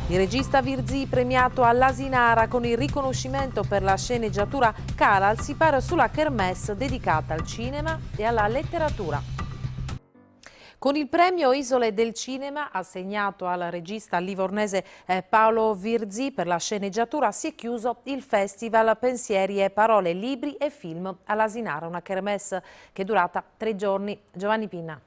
Il regista Virzì, premiato all'Asinara con il riconoscimento per la sceneggiatura Caral, si para sulla kermesse dedicata al cinema e alla letteratura. Con il premio Isole del Cinema, assegnato al regista livornese Paolo Virzì per la sceneggiatura, si è chiuso il Festival Pensieri e Parole, Libri e Film all'Asinara, una kermesse che è durata 3 giorni. Giovanni Pinna.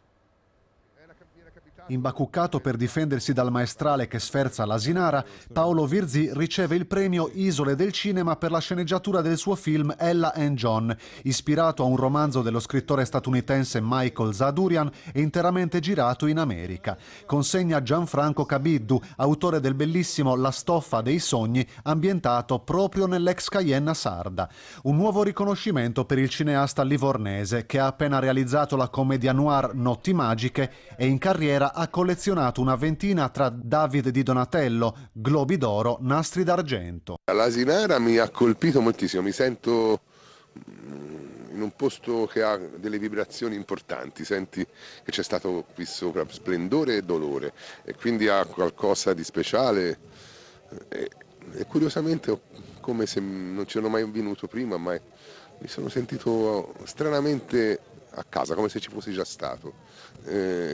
Imbacuccato per difendersi dal maestrale che sferza l'Asinara, Paolo Virzì riceve il premio Isole del Cinema per la sceneggiatura del suo film Ella and John, ispirato a un romanzo dello scrittore statunitense Michael Zadurian e interamente girato in America. Consegna Gianfranco Cabiddu, autore del bellissimo La stoffa dei sogni, ambientato proprio nell'ex Caienna sarda. Un nuovo riconoscimento per il cineasta livornese che ha appena realizzato la commedia noir Notti magiche e in carriera ha collezionato una ventina tra David di Donatello, Globi d'Oro, Nastri d'Argento. L'Asinara mi ha colpito moltissimo, mi sento in un posto che ha delle vibrazioni importanti, senti che c'è stato qui sopra splendore e dolore e quindi ha qualcosa di speciale e curiosamente come se non ci ero mai venuto prima, ma mi sono sentito stranamente a casa, come se ci fossi già stato.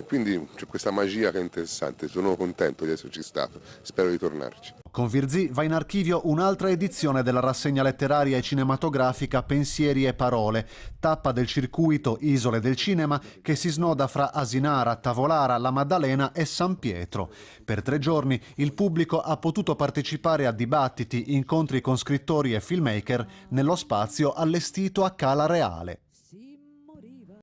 Quindi c'è questa magia che è interessante, sono contento di esserci stato, spero di tornarci. Con Virzì va in archivio un'altra edizione della rassegna letteraria e cinematografica Pensieri e Parole, tappa del circuito Isole del Cinema che si snoda fra Asinara, Tavolara, La Maddalena e San Pietro. Per 3 giorni il pubblico ha potuto partecipare a dibattiti, incontri con scrittori e filmmaker nello spazio allestito a Cala Reale.